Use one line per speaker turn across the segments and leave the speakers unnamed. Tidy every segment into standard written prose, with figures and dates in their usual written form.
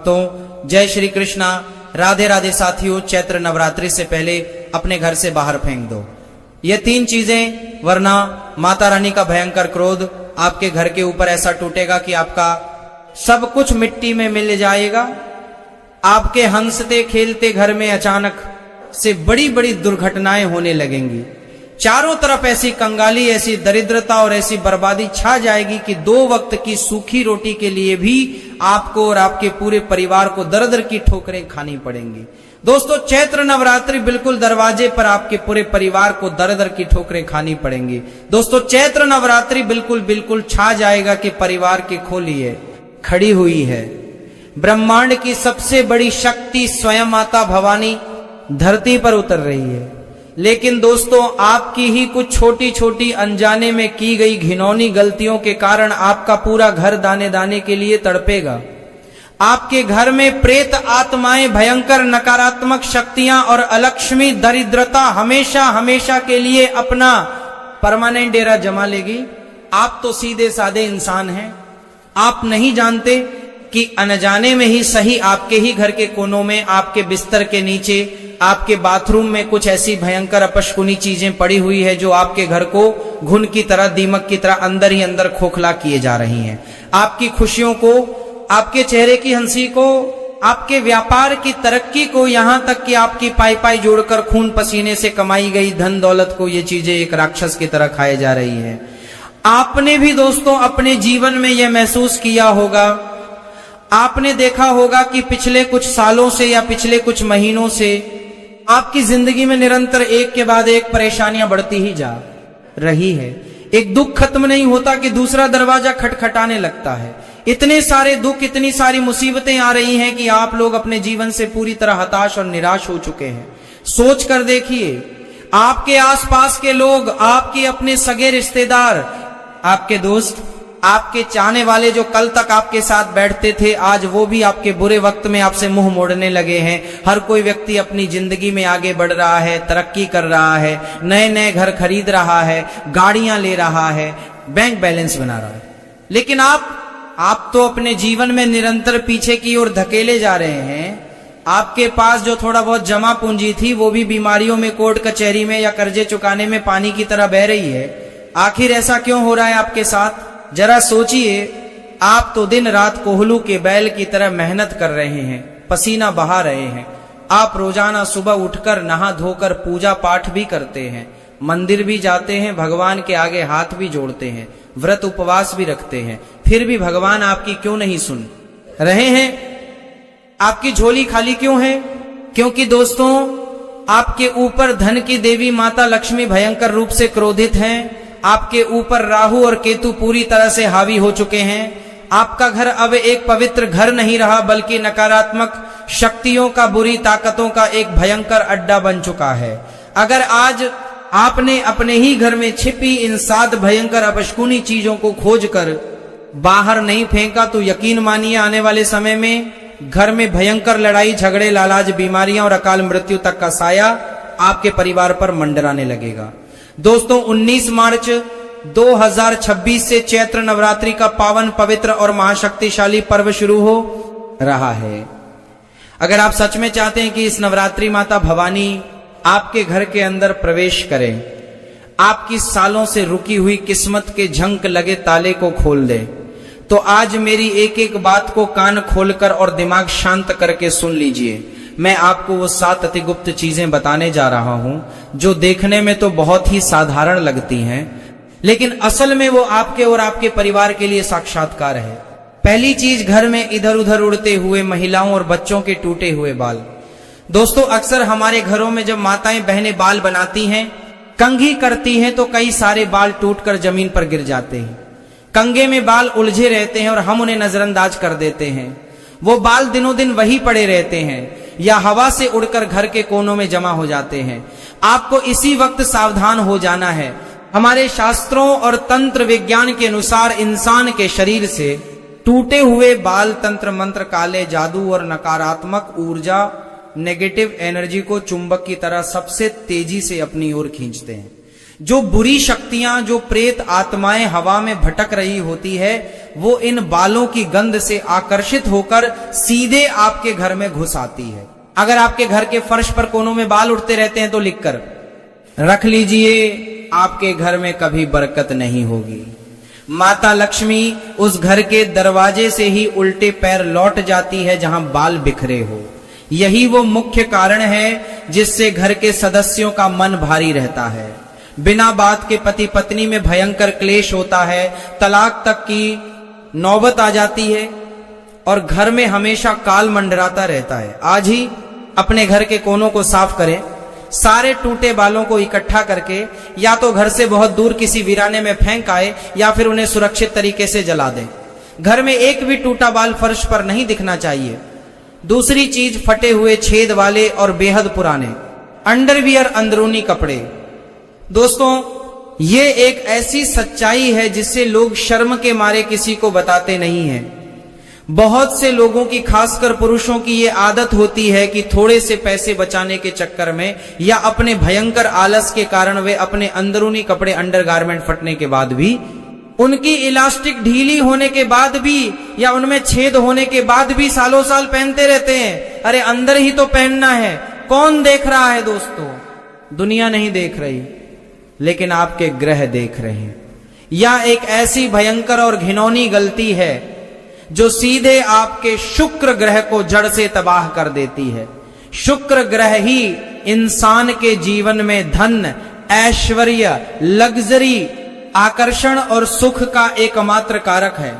भक्तों, जय श्री कृष्णा, राधे राधे साथियों। चैत्र नवरात्रि से पहले अपने घर से बाहर फेंक दो ये 3 चीजें, वरना माता रानी का भयंकर क्रोध आपके घर के ऊपर ऐसा टूटेगा कि आपका सब कुछ मिट्टी में मिल जाएगा। आपके हंसते खेलते घर में अचानक से बड़ी बड़ी दुर्घटनाएं होने लगेंगी। चारों तरफ ऐसी कंगाली, ऐसी दरिद्रता और ऐसी बर्बादी छा जाएगी कि 2 वक्त की सूखी रोटी के लिए भी आपको और आपके पूरे परिवार को दर दर की ठोकरें खानी पड़ेंगी। दोस्तों, चैत्र नवरात्रि बिल्कुल दरवाजे पर आपके पूरे परिवार को दर दर की ठोकरें खानी पड़ेंगी। दोस्तों, चैत्र नवरात्रि बिल्कुल छा जाएगा कि परिवार की खोलिए खड़ी हुई है ब्रह्मांड की सबसे बड़ी शक्ति स्वयं माता भवानी धरती पर उतर रही है। लेकिन दोस्तों, आपकी ही कुछ छोटी छोटी अनजाने में की गई घिनौनी गलतियों के कारण आपका पूरा घर दाने दाने के लिए तड़पेगा। आपके घर में प्रेत आत्माएं, भयंकर नकारात्मक शक्तियां और अलक्ष्मी दरिद्रता हमेशा हमेशा के लिए अपना परमानेंट डेरा जमा लेगी। आप तो सीधे साधे इंसान हैं, आप नहीं जानते कि अनजाने में ही सही आपके ही घर के कोनों में, आपके बिस्तर के नीचे, आपके बाथरूम में कुछ ऐसी भयंकर अपशकुनी चीजें पड़ी हुई है जो आपके घर को घुन की तरह, दीमक की तरह अंदर ही अंदर खोखला किए जा रही हैं। आपकी खुशियों को, आपके चेहरे की हंसी को, आपके व्यापार की तरक्की को, यहां तक कि आपकी पाई पाई जोड़कर खून पसीने से कमाई गई धन दौलत को ये चीजें एक राक्षस की तरह खाए जा रही है। आपने भी दोस्तों अपने जीवन में यह महसूस किया होगा, आपने देखा होगा कि पिछले कुछ सालों से या पिछले कुछ महीनों से आपकी जिंदगी में निरंतर एक के बाद एक परेशानियां बढ़ती ही जा रही है। एक दुख खत्म नहीं होता कि दूसरा दरवाजा खटखटाने लगता है। इतने सारे दुख, इतनी सारी मुसीबतें आ रही हैं कि आप लोग अपने जीवन से पूरी तरह हताश और निराश हो चुके हैं। सोच कर देखिए, आपके आसपास के लोग, आपके अपने सगे रिश्तेदार, आपके दोस्त, आपके चाहने वाले जो कल तक आपके साथ बैठते थे, आज वो भी आपके बुरे वक्त में आपसे मुंह मोड़ने लगे हैं। हर कोई व्यक्ति अपनी जिंदगी में आगे बढ़ रहा है, तरक्की कर रहा है, नए नए घर खरीद रहा है, गाड़ियां ले रहा है, बैंक बैलेंस बना रहा है। लेकिन आप तो अपने जीवन में निरंतर पीछे की ओर धकेले जा रहे हैं। आपके पास जो थोड़ा बहुत जमा पूंजी थी वो भी बीमारियों में, कोर्ट कचहरी में या कर्जे चुकाने में पानी की तरह बह रही है। आखिर ऐसा क्यों हो रहा है आपके साथ? जरा सोचिए। आप तो दिन रात कोहलू के बैल की तरह मेहनत कर रहे हैं, पसीना बहा रहे हैं। आप रोजाना सुबह उठकर नहा धोकर पूजा पाठ भी करते हैं, मंदिर भी जाते हैं, भगवान के आगे हाथ भी जोड़ते हैं, व्रत उपवास भी रखते हैं। फिर भी भगवान आपकी क्यों नहीं सुन रहे हैं? आपकी झोली खाली क्यों है? क्योंकि दोस्तों, आपके ऊपर धन की देवी माता लक्ष्मी भयंकर रूप से क्रोधित हैं। आपके ऊपर राहु और केतु पूरी तरह से हावी हो चुके हैं। आपका घर अब एक पवित्र घर नहीं रहा, बल्कि नकारात्मक शक्तियों का, बुरी ताकतों का एक भयंकर अड्डा बन चुका है। अगर आज आपने अपने ही घर में छिपी इन 7 भयंकर अपशकुनी चीजों को खोजकर बाहर नहीं फेंका तो यकीन मानिए आने वाले समय में घर में भयंकर लड़ाई झगड़े, लालाज, बीमारियां और अकाल मृत्यु तक का साया आपके परिवार पर मंडराने लगेगा। दोस्तों, 19 मार्च 2026 से चैत्र नवरात्रि का पावन, पवित्र और महाशक्तिशाली पर्व शुरू हो रहा है। अगर आप सच में चाहते हैं कि इस नवरात्रि माता भवानी आपके घर के अंदर प्रवेश करें, आपकी सालों से रुकी हुई किस्मत के झंक लगे ताले को खोल दे, तो आज मेरी एक एक बात को कान खोलकर और दिमाग शांत करके सुन लीजिए। मैं आपको वो 7 अति गुप्त चीजें बताने जा रहा हूं जो देखने में तो बहुत ही साधारण लगती हैं, लेकिन असल में वो आपके और आपके परिवार के लिए साक्षात्कार है। पहली चीज, घर में इधर उधर उड़ते हुए महिलाओं और बच्चों के टूटे हुए बाल। दोस्तों, अक्सर हमारे घरों में जब माताएं बहनें बाल बनाती हैं, कंघी करती हैं, तो कई सारे बाल टूटकर जमीन पर गिर जाते हैं। कंघे में बाल उलझे रहते हैं और हम उन्हें नजरअंदाज कर देते हैं। वो बाल दिनों दिन वही पड़े रहते हैं या हवा से उड़कर घर के कोनों में जमा हो जाते हैं। आपको इसी वक्त सावधान हो जाना है। हमारे शास्त्रों और तंत्र विज्ञान के अनुसार इंसान के शरीर से टूटे हुए बाल तंत्र मंत्र, काले जादू और नकारात्मक ऊर्जा, नेगेटिव एनर्जी को चुंबक की तरह सबसे तेजी से अपनी ओर खींचते हैं। जो बुरी शक्तियां, जो प्रेत आत्माएं हवा में भटक रही होती है, वो इन बालों की गंध से आकर्षित होकर सीधे आपके घर में घुस आती है। अगर आपके घर के फर्श पर कोनों में बाल उठते रहते हैं तो लिखकर रख लीजिए, आपके घर में कभी बरकत नहीं होगी। माता लक्ष्मी उस घर के दरवाजे से ही उल्टे पैर लौट जाती है जहां बाल बिखरे हो। यही वो मुख्य कारण है जिससे घर के सदस्यों का मन भारी रहता है। बिना बात के पति पत्नी में भयंकर क्लेश होता है, तलाक तक की नौबत आ जाती है और घर में हमेशा काल मंडराता रहता है। आज ही अपने घर के कोनों को साफ करें, सारे टूटे बालों को इकट्ठा करके या तो घर से बहुत दूर किसी वीराने में फेंक आए या फिर उन्हें सुरक्षित तरीके से जला दें। घर में एक भी टूटा बाल फर्श पर नहीं दिखना चाहिए। दूसरी चीज, फटे हुए छेद वाले और बेहद पुराने अंडरवियर, अंदरूनी कपड़े। दोस्तों, ये एक ऐसी सच्चाई है जिससे लोग शर्म के मारे किसी को बताते नहीं हैं। बहुत से लोगों की, खासकर पुरुषों की ये आदत होती है कि थोड़े से पैसे बचाने के चक्कर में या अपने भयंकर आलस के कारण वे अपने अंदरूनी कपड़े, अंडरगारमेंट फटने के बाद भी, उनकी इलास्टिक ढीली होने के बाद भी या उनमें छेद होने के बाद भी सालों साल पहनते रहते हैं। अरे अंदर ही तो पहनना है। कौन देख रहा है दोस्तों? दुनिया नहीं देख रही, लेकिन आपके ग्रह देख रहे हैं। यह एक ऐसी भयंकर और घिनौनी गलती है जो सीधे आपके शुक्र ग्रह को जड़ से तबाह कर देती है। शुक्र ग्रह ही इंसान के जीवन में धन, ऐश्वर्य, लग्जरी, आकर्षण और सुख का एकमात्र कारक है।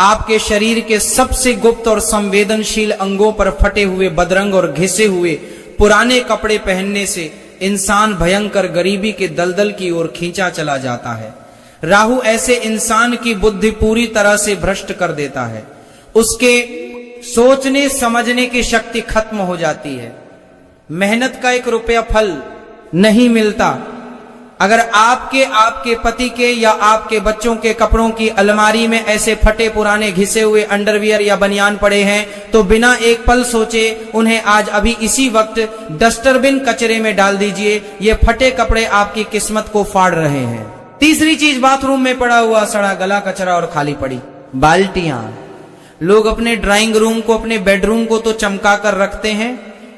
आपके शरीर के सबसे गुप्त और संवेदनशील अंगों पर फटे हुए, बदरंग और घिसे हुए पुराने कपड़े पहनने से इंसान भयंकर गरीबी के दलदल की ओर खींचा चला जाता है। राहु ऐसे इंसान की बुद्धि पूरी तरह से भ्रष्ट कर देता है। उसके सोचने समझने की शक्ति खत्म हो जाती है। मेहनत का 1 रुपया फल नहीं मिलता। अगर आपके पति के या आपके बच्चों के कपड़ों की अलमारी में ऐसे फटे पुराने घिसे हुए अंडरवियर या बनियान पड़े हैं तो बिना एक पल सोचे उन्हें आज अभी इसी वक्त डस्टरबिन, कचरे में डाल दीजिए। ये फटे कपड़े आपकी किस्मत को फाड़ रहे हैं। तीसरी चीज, बाथरूम में पड़ा हुआ सड़ा गला कचरा और खाली पड़ी बाल्टियां। लोग अपने ड्राइंग रूम को, अपने बेडरूम को तो चमका कर रखते हैं,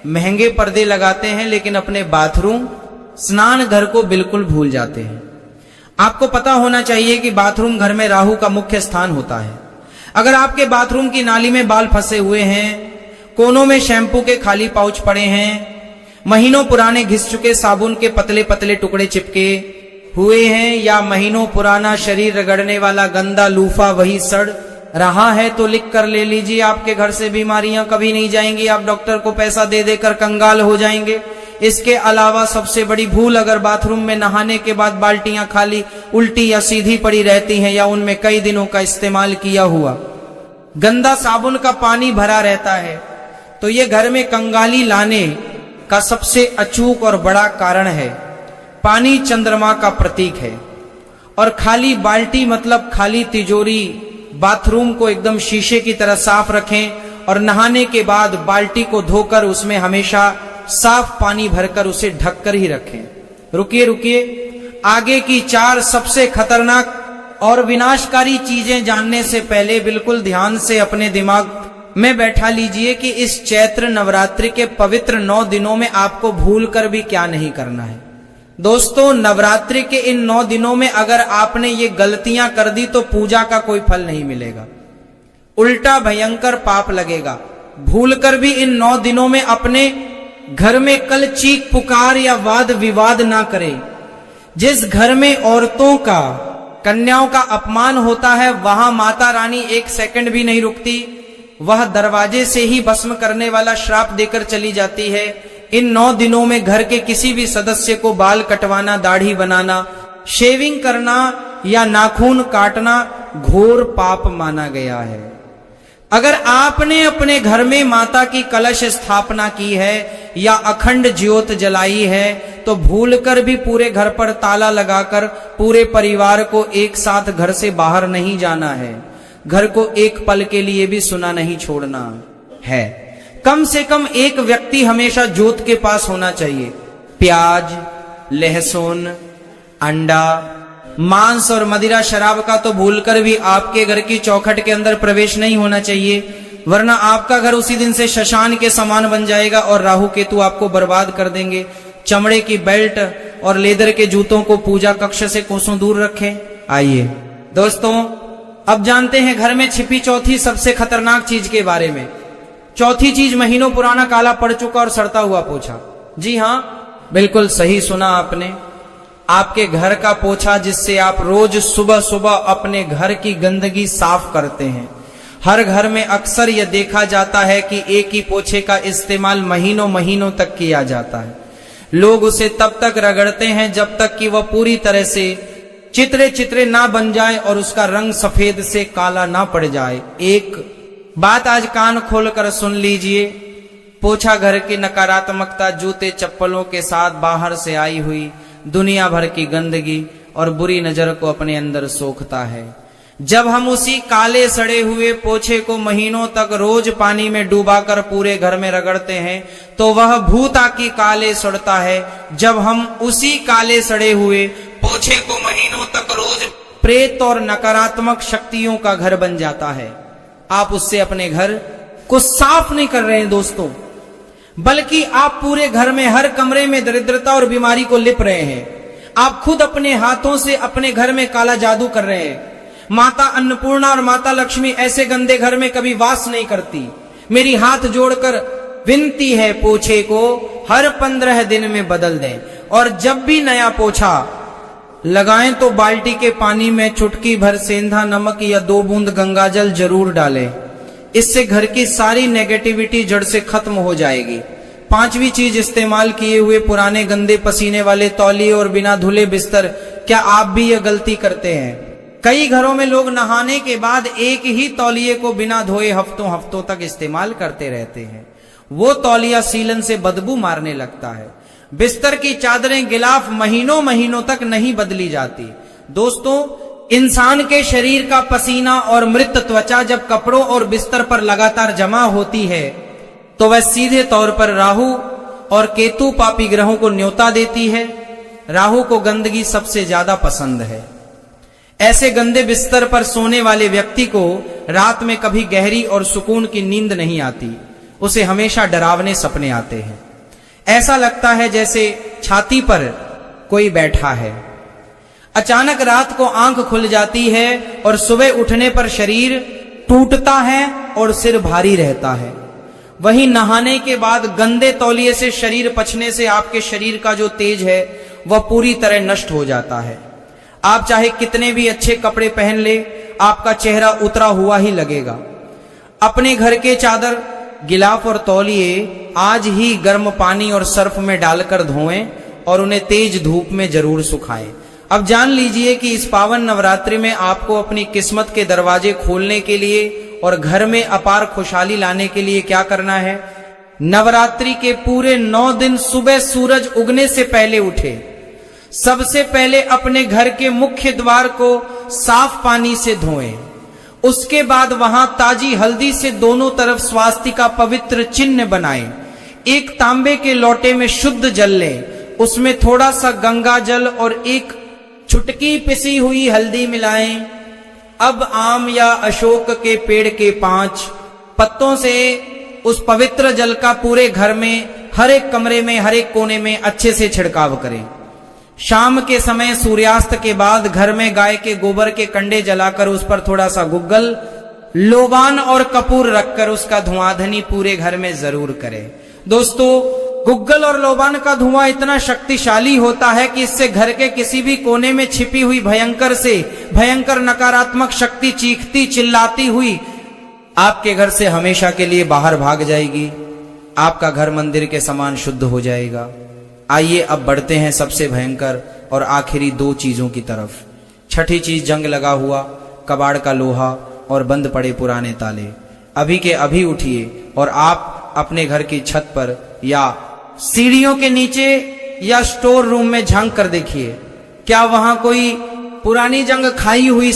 महंगे पर्दे लगाते हैं, लेकिन अपने बाथरूम, स्नान घर को बिल्कुल भूल जाते हैं। आपको पता होना चाहिए कि बाथरूम घर में राहु का मुख्य स्थान होता है। अगर आपके बाथरूम की नाली में बाल फंसे हुए हैं, कोनों में शैंपू के खाली पाउच पड़े हैं, महीनों पुराने घिस चुके साबुन के पतले पतले टुकड़े चिपके हुए हैं, या महीनों पुराना शरीर रगड़ने वाला गंदा लूफा वही सड़ रहा है, तो लिख कर ले लीजिए, आपके घर से बीमारियां कभी नहीं जाएंगी। आप डॉक्टर को पैसा दे देकर कंगाल हो जाएंगे। इसके अलावा सबसे बड़ी भूल, अगर बाथरूम में नहाने के बाद बाल्टियां खाली उल्टी या सीधी पड़ी रहती हैं या उनमें कई दिनों का इस्तेमाल किया हुआ गंदा साबुन का पानी भरा रहता है, तो ये घर में कंगाली लाने का सबसे अचूक और बड़ा कारण है। पानी चंद्रमा का प्रतीक है और खाली बाल्टी मतलब खाली तिजोरी। बाथरूम को एकदम शीशे की तरह साफ रखें और नहाने के बाद बाल्टी को धोकर उसमें हमेशा साफ पानी भरकर उसे ढककर ही रखें। रुकिए, आगे की 4 सबसे खतरनाक और विनाशकारी चीजें जानने से पहले बिल्कुल ध्यान से अपने दिमाग में बैठा लीजिए कि इस चैत्र नवरात्रि के पवित्र 9 दिनों में आपको भूलकर भी क्या नहीं करना है। दोस्तों, नवरात्रि के इन 9 दिनों में अगर आपने ये गलतियां कर दी तो पूजा का कोई फल नहीं मिलेगा, उल्टा भयंकर पाप लगेगा। भूलकर भी इन 9 दिनों में अपने घर में कल चीख पुकार या वाद विवाद ना करें। जिस घर में औरतों का, कन्याओं का अपमान होता है, वहां माता रानी 1 सेकंड भी नहीं रुकती, वह दरवाजे से ही भस्म करने वाला श्राप देकर चली जाती है। इन 9 दिनों में घर के किसी भी सदस्य को बाल कटवाना, दाढ़ी बनाना, शेविंग करना या नाखून काटना घोर पाप माना गया है। अगर आपने अपने घर में माता की कलश स्थापना की है या अखंड ज्योत जलाई है तो भूलकर भी पूरे घर पर ताला लगाकर पूरे परिवार को एक साथ घर से बाहर नहीं जाना है। घर को एक पल के लिए भी सुना नहीं छोड़ना है। कम से कम एक व्यक्ति हमेशा ज्योत के पास होना चाहिए। प्याज, लहसुन, अंडा, मांस और मदिरा शराब का तो भूलकर भी आपके घर की चौखट के अंदर प्रवेश नहीं होना चाहिए, वरना आपका घर उसी दिन से शशान के समान बन जाएगा और राहु केतु आपको बर्बाद कर देंगे। चमड़े की बेल्ट और लेदर के जूतों को पूजा कक्ष से कोसों दूर रखें। आइए दोस्तों, अब जानते हैं घर में छिपी चौथी सबसे खतरनाक चीज के बारे में। चौथी चीज महीनों पुराना काला पड़ चुका और सड़ता हुआ पोछा। जी हाँ, बिल्कुल सही सुना आपने। आपके घर का पोछा जिससे आप रोज सुबह सुबह अपने घर की गंदगी साफ करते हैं। हर घर में अक्सर यह देखा जाता है कि एक ही पोछे का इस्तेमाल महीनों महीनों तक किया जाता है। लोग उसे तब तक रगड़ते हैं जब तक कि वह पूरी तरह से चित्रे चित्रे ना बन जाए और उसका रंग सफेद से काला ना पड़ जाए। एक बात आज कान खोलकर सुन लीजिए, पोछा घर की नकारात्मकता, जूते चप्पलों के साथ बाहर से आई हुई दुनिया भर की गंदगी और बुरी नजर को अपने अंदर सोखता है। जब हम उसी काले सड़े हुए पोछे को महीनों तक रोज पानी में डुबाकर पूरे घर में रगड़ते हैं तो वह भूता की काले सड़ता है। जब हम उसी काले सड़े हुए पोछे को महीनों तक रोज प्रेत और नकारात्मक शक्तियों का घर बन जाता है। आप उससे अपने घर को साफ नहीं कर रहे हैं दोस्तों, बल्कि आप पूरे घर में हर कमरे में दरिद्रता और बीमारी को लिप रहे हैं। आप खुद अपने हाथों से अपने घर में काला जादू कर रहे हैं। माता अन्नपूर्णा और माता लक्ष्मी ऐसे गंदे घर में कभी वास नहीं करती। मेरी हाथ जोड़कर विनती है, पोछे को हर 15 दिन में बदल दें और जब भी नया पोछा लगाएं तो बाल्टी के पानी में चुटकी भर सेंधा नमक या 2 बूंद गंगाजल जरूर डालें। इससे घर की सारी नेगेटिविटी जड़ से खत्म हो जाएगी। 5वीं चीज, इस्तेमाल किए हुए पुराने गंदे पसीने वाले तौलिए और बिना धुले बिस्तर। क्या आप भी यह गलती करते हैं? कई घरों में लोग नहाने के बाद एक ही तौलिए को बिना धोए हफ्तों हफ्तों तक इस्तेमाल करते रहते हैं। वो तौलिया सीलन से बदबू मारने लगता है। बिस्तर की चादरें, गिलाफ महीनों महीनों तक नहीं बदली जाती। दोस्तों, इंसान के शरीर का पसीना और मृत त्वचा जब कपड़ों और बिस्तर पर लगातार जमा होती है तो वह सीधे तौर पर राहु और केतु पापी ग्रहों को न्योता देती है। राहु को गंदगी सबसे ज्यादा पसंद है। ऐसे गंदे बिस्तर पर सोने वाले व्यक्ति को रात में कभी गहरी और सुकून की नींद नहीं आती। उसे हमेशा डरावने सपने आते हैं। ऐसा लगता है जैसे छाती पर कोई बैठा है। अचानक रात को आंख खुल जाती है और सुबह उठने पर शरीर टूटता है और सिर भारी रहता है। वहीं नहाने के बाद गंदे तौलिए से शरीर पचने से आपके शरीर का जो तेज है वह पूरी तरह नष्ट हो जाता है। आप चाहे कितने भी अच्छे कपड़े पहन ले, आपका चेहरा उतरा हुआ ही लगेगा। अपने घर के चादर, गिलाफ और तौलिए आज ही गर्म पानी और सर्फ में डालकर धोएं और उन्हें तेज धूप में जरूर सुखाएं। अब जान लीजिए कि इस पावन नवरात्रि में आपको अपनी किस्मत के दरवाजे खोलने के लिए और घर में अपार खुशहाली लाने के लिए क्या करना है। नवरात्रि के पूरे 9 दिन सुबह सूरज उगने से पहले उठे। सबसे पहले अपने घर के मुख्य द्वार को साफ पानी से धोएं। उसके बाद वहां ताजी हल्दी से दोनों तरफ स्वास्तिक का पवित्र चिन्ह बनाएं। एक तांबे के लोटे में शुद्ध जल लें, उसमें थोड़ा सा गंगा जल और एक चुटकी पिसी हुई हल्दी मिलाएं। अब आम या अशोक के पेड़ के 5 पत्तों से उस पवित्र जल का पूरे घर में, हर एक कमरे में, हर एक कोने में अच्छे से छिड़काव करें। शाम के समय सूर्यास्त के बाद घर में गाय के गोबर के कंडे जलाकर उस पर थोड़ा सा गुग्गल, लोबान और कपूर रखकर उसका धुआंधनी पूरे घर में जरूर करें। दोस्तों, गुग्गल और लोबान का धुआं इतना शक्तिशाली होता है कि इससे घर के किसी भी कोने में छिपी हुई भयंकर से भयंकर नकारात्मक शक्ति चीखती चिल्लाती हुई आपके घर से हमेशा के लिए बाहर भाग जाएगी। आपका घर मंदिर के समान शुद्ध हो जाएगा। आइए अब बढ़ते हैं सबसे भयंकर और आखिरी 2 चीजों की तरफ। छठी चीज, जंग लगा हुआ कबाड़ का लोहा और बंद पड़े पुराने ताले। अभी के अभी उठिए और आप अपने घर की छत पर या सीढ़ियों के नीचे या स्टोर रूम में झांक कर देखिए, क्या वहां कोई पुरानी जंग खाई हुई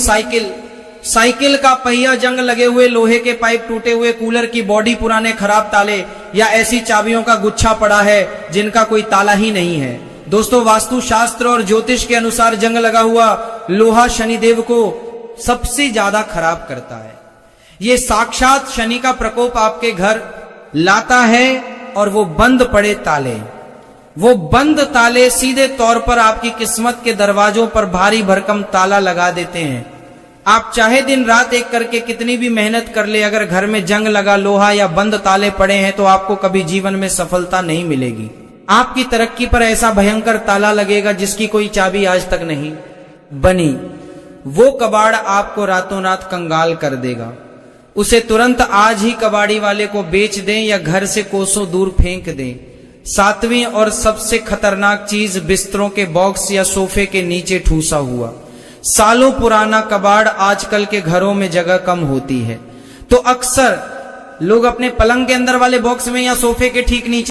साइकिल का पहिया जंग लगे हुए, लोहे के पाइप टूटे हुए, कूलर की बॉडी पुराने खराब ताले या ऐसी चाबियों का गुच्छा पड़ा है जिनका कोई ताला ही नहीं है। दोस्तों, वास्तु शास्त्र और ज्योतिष के अनुसार जंग लगा हुआ लोहा शनिदेव को सबसे ज्यादा खराब करता है। ये साक्षात शनि का प्रकोप आपके घर लाता है और वो बंद पड़े ताले, वो बंद ताले सीधे तौर पर आपकी किस्मत के दरवाजों पर भारी भरकम ताला लगा देते हैं। आप चाहे दिन रात एक करके कितनी भी मेहनत कर ले, अगर घर में जंग लगा लोहा या बंद ताले पड़े हैं तो आपको कभी जीवन में सफलता नहीं मिलेगी। आपकी तरक्की पर ऐसा भयंकर ताला लगेगा जिसकी कोई चाबी आज तक नहीं बनी। वो कबाड़ आपको रातों रात कंगाल कर देगा। उसे तुरंत आज ही कबाड़ी वाले को बेच दें या घर से कोसों दूर फेंक दें। सातवीं और सबसे खतरनाक चीज, बिस्तरों के बॉक्स या सोफे के नीचे ठूसा हुआ सालों पुराना कबाड़। आजकल के घरों में जगह कम होती है तो अक्सर लोग अपने पलंग के अंदर वाले बॉक्स में या सोफे के ठीक नीचे